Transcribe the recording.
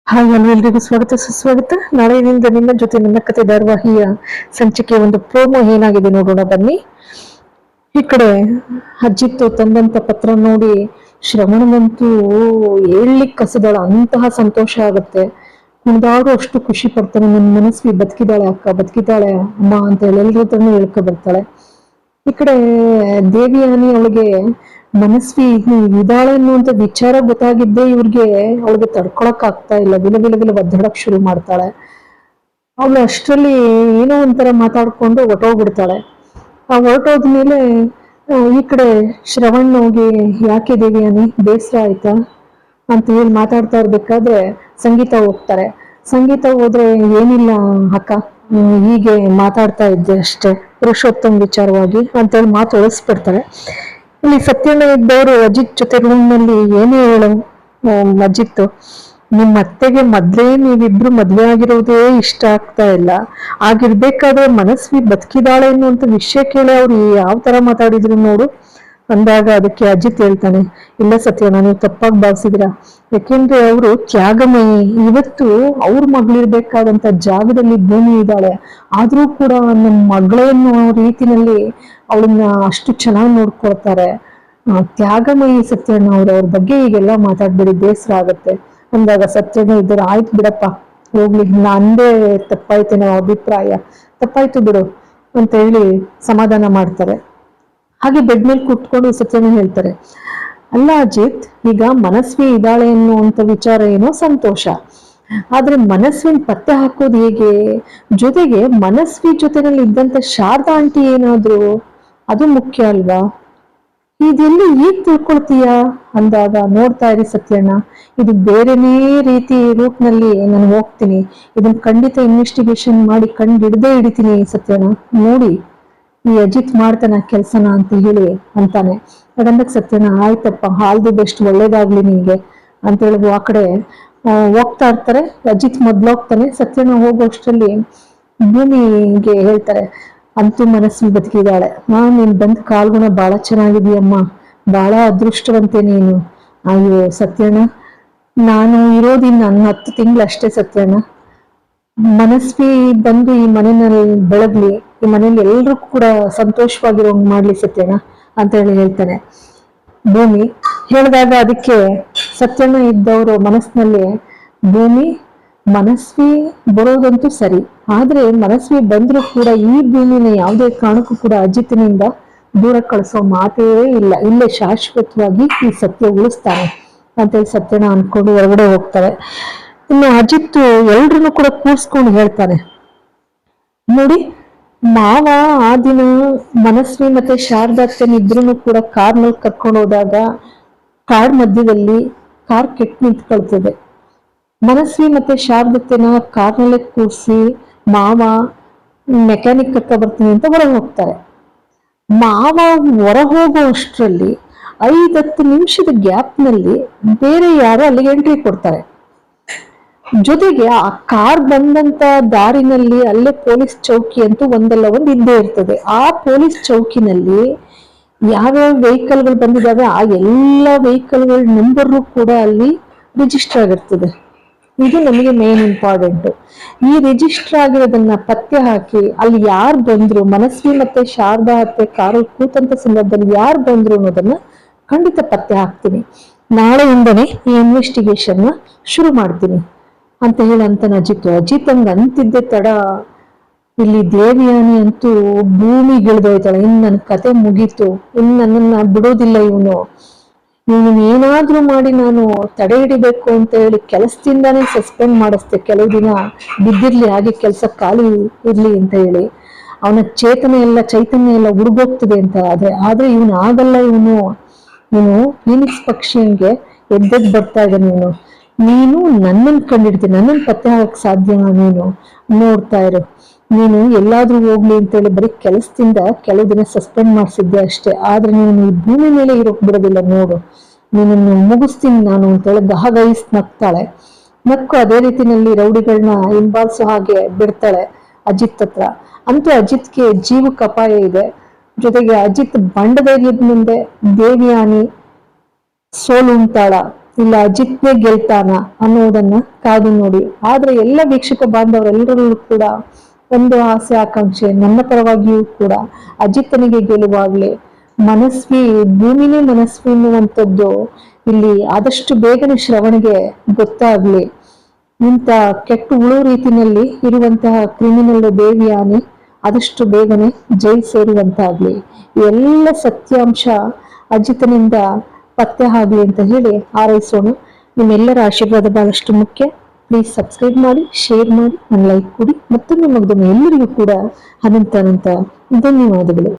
Hi hello ಎಲ್ರಿಗೂ ಸ್ವಾಗತ ಸುಸ್ವಾಗತ. ನಾಳೆಯಿಂದ ನಿಮ್ಮ ಜೊತೆ ನನ್ನ ಕತೆ ಧಾರಾವಾಹಿಯ ಸಂಚಿಕೆ ಒಂದು ಪ್ರೋಮೋ ಏನಾಗಿದೆ ನೋಡೋಣ ಬನ್ನಿ. ಈ ಕಡೆ ಅಜ್ಜಿತ್ತು ತಂದಂತ ಪತ್ರ ನೋಡಿ ಶ್ರವಣನಂತೂ ಹೇಳ್ಲಿಕ್ಕೆ ಕಸದಳ ಅಂತಹ ಸಂತೋಷ ಆಗುತ್ತೆ. ಕುಣಿದಾಡು ಅಷ್ಟು ಖುಷಿ ಪಡ್ತಾನೆ. ನನ್ನ ಮನಸ್ವಿ ಬದುಕಿದಾಳೆ ಅಕ್ಕ, ಬದುಕಿದಾಳೆ ಅಮ್ಮ ಅಂತ ಹೇಳಿ ಎಲ್ರ ಹತ್ರನೂ ಹೇಳ್ಕೊ ಬರ್ತಾಳೆ. ಈ ಕಡೆ ದೇವಿಯಾನಿ ಅವಳಿಗೆ ಮನಸ್ವಿ ಇದಾಳೆ ಅನ್ನುವಂತ ವಿಚಾರ ಗೊತ್ತಾಗಿದ್ದೆ ಇವ್ರಿಗೆ ಅವಳಿಗೆ ತಡ್ಕೊಳಕ್ ಆಗ್ತಾ ಇಲ್ಲ. ವಿಲ ಒದ್ದಾಡಕ್ ಶುರು ಮಾಡ್ತಾಳೆ. ಅವಳು ಅಷ್ಟರಲ್ಲಿ ಏನೋ ಒಂಥರ ಮಾತಾಡ್ಕೊಂಡು ಹೊಟ್ಟೋಗ್ಬಿಡ್ತಾಳೆ. ಆ ಹೊರಟೋದ್ಮೇಲೆ ಈ ಕಡೆ ಶ್ರವಣ್ ಹೋಗಿ ಯಾಕೆ ದೇವಿಯಾನಿ ಬೇಸರ ಆಯ್ತಾ ಅಂತ ಹೇಳಿ ಮಾತಾಡ್ತಾ ಇರ್ಬೇಕಾದ್ರೆ ಸಂಗೀತ ಹೋಗ್ತಾರೆ. ಸಂಗೀತ ಹೋದ್ರೆ ಏನಿಲ್ಲ ಅಕ್ಕ, ಹೀಗೆ ಮಾತಾಡ್ತಾ ಇದ್ದೆ ಅಷ್ಟೇ ಪುರುಷೋತ್ತಮ್ ವಿಚಾರವಾಗಿ ಅಂತೇಳಿ ಮಾತು ಉಳಿಸ್ಬಿಡ್ತಾರೆ. ಇಲ್ಲಿ ಸತ್ಯಣ್ಣ ಇದ್ದವರು ಅಜಿತ್ ಜೊತೆ ರೂಮ್ ನಲ್ಲಿ ಏನೇ ಹೇಳು ಅಜಿತ್, ನಿಮ್ ಅತ್ತೆಗೆ ಮೊದ್ಲೇ ನೀವಿಬ್ರು ಮದ್ವೆ ಆಗಿರೋದೇ ಇಷ್ಟ ಆಗ್ತಾ ಇಲ್ಲ. ಆಗಿರ್ಬೇಕಾದ್ರೆ ಮನಸ್ವಿ ಬದುಕಿದಾಳೆ ಅನ್ನುವಂತ ವಿಷಯ ಕೇಳಿ ಅವ್ರು ಯಾವ ತರ ಮಾತಾಡಿದ್ರು ನೋಡು ಅಂದಾಗ ಅದಕ್ಕೆ ಅಜಿತ್ ಹೇಳ್ತಾನೆ, ಇಲ್ಲ ಸತ್ಯಣ್ಣ ನೀವು ತಪ್ಪಾಗಿ ಭಾವಿಸಿದಿರ. ಯಾಕೆಂದ್ರೆ ಅವರು ತ್ಯಾಗಮಯಿ. ಇವತ್ತು ಅವ್ರ ಮಗಳಿರ್ಬೇಕಾದಂತ ಜಾಗದಲ್ಲಿ ಭೂಮಿ ಇದ್ದಾಳೆ. ಆದ್ರೂ ಕೂಡ ನಮ್ಮ ಮಗಳೇ ಅನ್ನೋ ರೀತಿನಲ್ಲಿ ಅವಳನ್ನ ಅಷ್ಟು ಚೆನ್ನಾಗಿ ನೋಡ್ಕೊಳ್ತಾರೆ. ತ್ಯಾಗಮಯಿ ಸತ್ಯಣ್ಣ ಅವ್ರ ಬಗ್ಗೆ ಈಗೆಲ್ಲ ಮಾತಾಡ್ಬೇಡಿ, ಬೇಸರ ಆಗತ್ತೆ ಅಂದಾಗ ಸತ್ಯಣ್ಣ ಇದ್ದಾರೆ, ಆಯ್ತು ಬಿಡಪ್ಪ ಹೋಗ್ಲಿ, ನಂದೇ ತಪ್ಪಾಯ್ತೇನೋ ಅಭಿಪ್ರಾಯ, ತಪ್ಪಾಯ್ತು ಬಿಡು ಅಂತ ಹೇಳಿ ಸಮಾಧಾನ ಮಾಡ್ತಾರೆ. ಹಾಗೆ ಬೆಡ್ ಮೇಲೆ ಕೂತ್ಕೊಂಡು ಸತ್ಯಣ್ಣ ಹೇಳ್ತಾರೆ, ಅಲ್ಲ ಅಜಿತ್, ಈಗ ಮನಸ್ವಿ ಇದ್ದಾಳೆ ಅನ್ನುವಂತ ವಿಚಾರ ಏನೋ ಸಂತೋಷ, ಆದ್ರೆ ಮನಸ್ವಿನ ಪತ್ತೆ ಹಾಕೋದು ಹೇಗೆ? ಜೊತೆಗೆ ಮನಸ್ವಿ ಜೊತೆನಲ್ಲಿ ಇದ್ದಂತ ಶಾರದಾ ಆಂಟಿ ಏನಾದ್ರು ಅದು ಮುಖ್ಯ ಅಲ್ವಾ? ಇದೆಲ್ಲಿ ಈಗ ತಿಳ್ಕೊಳ್ತೀಯಾ ಅಂದಾಗ, ನೋಡ್ತಾ ಇರಿ ಸತ್ಯಣ್ಣ, ಇದು ಬೇರೆನೇ ರೀತಿ ರೂಟ್ ನಲ್ಲಿ ನಾನು ಹೋಗ್ತೀನಿ, ಇದನ್ನ ಖಂಡಿತ ಇನ್ವೆಸ್ಟಿಗೇಷನ್ ಮಾಡಿ ಹಿಡ್ದೇ ಹಿಡಿತೀನಿ ಸತ್ಯಣ್ಣ, ನೋಡಿ ಈ ಅಜಿತ್ ಮಾಡ್ತಾನ ಕೆಲ್ಸನ ಅಂತ ಹೇಳಿ ಅಂತಾನೆ. ಹಾಗಂದಕ್ ಸತ್ಯಣ್ಣ, ಆಯ್ತಪ್ಪ, ಆಲ್ ದಿ ಬೆಸ್ಟ್, ಒಳ್ಳೇದಾಗ್ಲಿ ನಿನ್ಗೆ ಅಂತ ಹೇಳಿ ಆ ಕಡೆ ಹೋಗ್ತಾ ಇರ್ತಾರೆ. ಅಜಿತ್ ಮೊದ್ಲೋಗ್ತಾನೆ. ಸತ್ಯಣ್ಣ ಹೋಗೋಷ್ಟರಲ್ಲಿ ಭೂಮಿಗೆ ಹೇಳ್ತಾರೆ, ಅಂತೂ ಮನಸ್ಸು ಬದುಕಿದಾಳೆ. ನೀನ್ ಬಂದ್ ಕಾಲ್ಗುಣ ಬಹಳ ಚೆನ್ನಾಗಿದೀಯಮ್ಮ, ಬಹಳ ಅದೃಷ್ಟವಂತೆ ನೀನು. ಅಯ್ಯೋ ಸತ್ಯಣ್ಣ, ನಾನು ಇರೋದಿನ್ನ 10 ತಿಂಗಳಷ್ಟೇ ಸತ್ಯಣ್ಣ. ಮನಸ್ವಿ ಬಂದು ಈ ಮನೆಯಲ್ಲಿ ಬೆಳಗ್ಲಿ, ಈ ಮನೇಲಿ ಎಲ್ರು ಕೂಡ ಸಂತೋಷವಾಗಿರೋಂಗ್ ಮಾಡ್ಲಿ ಸತ್ಯಣ್ಣ ಅಂತ ಹೇಳಿ ಹೇಳ್ತಾನೆ. ಭೂಮಿ ಹೇಳಿದಾಗ ಅದಕ್ಕೆ ಸತ್ಯಣ್ಣ ಇದ್ದವರು ಮನಸ್ಸಿನಲ್ಲಿ, ಭೂಮಿ ಮನಸ್ವಿ ಬರೋದಂತೂ ಸರಿ, ಆದ್ರೆ ಮನಸ್ವಿ ಬಂದ್ರು ಕೂಡ ಈ ಭೂಮಿನ ಯಾವುದೇ ಕಾರಣಕ್ಕೂ ಕೂಡ ಅಜಿತ್ನಿಂದ ದೂರ ಕಳಿಸೋ ಮಾತೇ ಇಲ್ಲ, ಇಲ್ಲೇ ಶಾಶ್ವತವಾಗಿ ಈ ಸತ್ಯ ಉಳಿಸ್ತಾನೆ ಅಂತೇಳಿ ಸತ್ಯಣ್ಣ ಅನ್ಕೊಂಡು ಹೊರಗಡೆ ಹೋಗ್ತಾರೆ. ಇನ್ನು ಅಜಿತ್ ಎಲ್ರನ್ನು ಕೂಡ ಕೂರ್ಸ್ಕೊಂಡು ಹೇಳ್ತಾನೆ, ನೋಡಿ ಮಾವ ಆ ದಿನ ಮನಸ್ವಿ ಮತ್ತೆ ಶಾರದಾತ್ತನ್ ಇದ್ರೂ ಕೂಡ ಕಾರ್ನಲ್ಲಿ ಕರ್ಕೊಂಡು ಹೋದಾಗ ಕಾಡ್ ಮಧ್ಯದಲ್ಲಿ ಕಾರ್ ಕೆಟ್ಟು ನಿಂತ್ಕೊಳ್ತದೆ. ಮನಸ್ವಿ ಮತ್ತೆ ಶಾರದತ್ತೆನ ಕಾರ್ನಲ್ಲೇ ಕೂರಿಸಿ ಮಾವ ಮೆಕ್ಯಾನಿಕ್ ಕರ್ಕ ಬರ್ತೀನಿ ಅಂತ ಹೊರ ಹೋಗ್ತಾರೆ. ಮಾವ ಹೊರ ಹೋಗೋ ಅಷ್ಟರಲ್ಲಿ 5-10 ನಿಮಿಷದ ಗ್ಯಾಪ್ ನಲ್ಲಿ ಬೇರೆ ಯಾರೋ ಅಲ್ಲಿಗೆ ಎಂಟ್ರಿ ಕೊಡ್ತಾರೆ. ಜೊತೆಗೆ ಆ ಕಾರ್ ಬಂದಂತ ದಾರಿನಲ್ಲಿ ಅಲ್ಲೇ ಪೊಲೀಸ್ ಚೌಕಿ ಅಂತೂ ಒಂದಲ್ಲ ಒಂದು ಇದ್ದೇ ಇರ್ತದೆ. ಆ ಪೊಲೀಸ್ ಚೌಕಿನಲ್ಲಿ ಯಾವ್ಯಾವ ವೆಹಿಕಲ್ಗಳು ಬಂದಿದ್ದಾವೆ ಆ ಎಲ್ಲ ವೆಹಿಕಲ್ಗಳ ನಂಬರ್ ಕೂಡ ಅಲ್ಲಿ ರಿಜಿಸ್ಟರ್ ಆಗಿರ್ತದೆ. ಇದು ನಮಗೆ ಮೇನ್ ಇಂಪಾರ್ಟೆಂಟ್. ಈ ರಿಜಿಸ್ಟರ್ ಆಗಿರೋದನ್ನ ಪತ್ತೆ ಹಾಕಿ ಅಲ್ಲಿ ಯಾರು ಬಂದ್ರು, ಮನಸ್ವಿ ಮತ್ತೆ ಶಾರದಾ ಅತ್ತೆ ಕಾರಲ್ಲಿ ಕೂತಂತ ಸಂದರ್ಭದಲ್ಲಿ ಯಾರು ಬಂದ್ರು ಅನ್ನೋದನ್ನ ಖಂಡಿತ ಪತ್ತೆ ಹಾಕ್ತೀನಿ. ನಾಳೆಯಿಂದನೇ ಈ ಇನ್ವೆಸ್ಟಿಗೇಷನ್ ಶುರು ಮಾಡ್ತೀನಿ ಅಂತ ಹೇಳಂತ ಅಜಿತ್ ಹಂಗ ಅಂತಿದ್ದೆ ತಡ ಇಲ್ಲಿ ದೇವಿಯಾನಿ ಅಂತೂ ಭೂಮಿಗಿಳಿದೋಯ್ತಾಳೆ. ಇನ್ ನನ್ನ ಕತೆ ಮುಗೀತು, ಇನ್ ನನ್ನನ್ನ ಬಿಡೋದಿಲ್ಲ ಇವನು ಏನಾದ್ರೂ ಮಾಡಿ ನಾನು ತಡೆ ಹಿಡಿಬೇಕು ಅಂತ ಹೇಳಿ ಕೆಲಸದಿಂದಾನೇ ಸಸ್ಪೆಂಡ್ ಮಾಡಿಸ್ತೆ, ಕೆಲವು ದಿನ ಬಿದ್ದಿರ್ಲಿ, ಹಾಗೆ ಕೆಲಸ ಖಾಲಿ ಇರ್ಲಿ ಅಂತ ಹೇಳಿ. ಅವನ ಚೈತನ್ಯ ಎಲ್ಲ ಹುಡುಗೋಗ್ತದೆ ಅಂತ. ಆದ್ರೆ ಇವನು ಆಗಲ್ಲ, ಇವನು ಫೀನಿಕ್ಸ್ ಪಕ್ಷಿಯಂಗೆ ಎದ್ದೆದ್ದು ಬರ್ತಾ ಇದ್ದಾನೆ. ನೀನು ನನ್ನನ್ನು ಕಂಡಿಡ್ತೀನಿ, ನನ್ನನ್ನು ಪತ್ತೆ ಹಾಕಕ್ ಸಾಧ್ಯನಾ? ನೀನು ನೋಡ್ತಾ ಇರು, ನೀನು ಎಲ್ಲಾದ್ರೂ ಹೋಗ್ಲಿ ಅಂತೇಳಿ ಬರೀ ಕೆಲಸದಿಂದ ಕೆಲವು ದಿನ ಸಸ್ಪೆಂಡ್ ಮಾಡಿಸಿದ್ದೆ ಅಷ್ಟೇ, ಆದ್ರೆ ನೀನು ಈ ಭೂಮಿ ಮೇಲೆ ಇರೋಕ್ ಬಿಡೋದಿಲ್ಲ, ನೋಡು ನೀನನ್ನು ಮುಗಿಸ್ತೀನಿ ನಾನು ಅಂತೇಳಿ ಗಹಗೈಸ್ ನಗ್ತಾಳೆ. ನಕ್ಕು ಅದೇ ರೀತಿನಲ್ಲಿ ರೌಡಿಗಳನ್ನ ಹಿಂಬಾಲಿಸೋ ಹಾಗೆ ಬಿಡ್ತಾಳೆ ಅಜಿತ್ ಹತ್ರ. ಅಂತೂ ಅಜಿತ್ಗೆ ಜೀವಕ್ಕೆ ಅಪಾಯ ಇದೆ. ಜೊತೆಗೆ ಅಜಿತ್ ಬಂಡಧೈರ್ಯದ ಮುಂದೆ ದೇವಿಯಾನಿ ಸೋಲು ಉಂಟಾಳ. ಇಲ್ಲ ಅಜಿತ್ನೇ ಗೆಲ್ತಾನ ಅನ್ನೋದನ್ನ ಕಾದು ನೋಡಿ. ಆದ್ರೆ ಎಲ್ಲ ವೀಕ್ಷಕ ಬಾಂಧವರೆಲ್ಲರಲ್ಲೂ ಕೂಡ ಒಂದು ಆಸೆ ಆಕಾಂಕ್ಷೆ, ನನ್ನ ಪರವಾಗಿಯೂ ಕೂಡ ಅಜಿತನಿಗೆ ಗೆಲುವಾಗ್ಲಿ, ಮನಸ್ವಿ ಭೂಮಿನೇ ಮನಸ್ವಿ ಎನ್ನುವಂಥದ್ದು ಇಲ್ಲಿ ಆದಷ್ಟು ಬೇಗನೆ ಶ್ರವಣಿಗೆ ಗೊತ್ತಾಗ್ಲಿ. ಇಂಥ ಕೆಟ್ಟು ಉಳು ರೀತಿನಲ್ಲಿ ಇರುವಂತಹ ಕ್ರಿಮಿನಲ್ ದೇವಿಯಾನೆ ಆದಷ್ಟು ಬೇಗನೆ ಜೈಲ್ ಸೇರುವಂತಾಗ್ಲಿ. ಎಲ್ಲ ಸತ್ಯಾಂಶ ಅಜಿತನಿಂದ ಪತ್ತೆ ಆಗ್ಲಿ ಅಂತ ಹೇಳಿ ಹಾರೈಸೋಣ. ನಿಮ್ಮೆಲ್ಲರ ಆಶೀರ್ವಾದ ಬಹಳಷ್ಟು ಮುಖ್ಯ. ಪ್ಲೀಸ್ ಸಬ್ಸ್ಕ್ರೈಬ್ ಮಾಡಿ, ಶೇರ್ ಮಾಡಿ, ನನ್ನ ಲೈಕ್ ಕೊಡಿ. ಮತ್ತೊಮ್ಮೆ ಮಗದೊಮ್ಮೆ ಎಲ್ಲರಿಗೂ ಕೂಡ ಅನಂತ ಧನ್ಯವಾದಗಳು.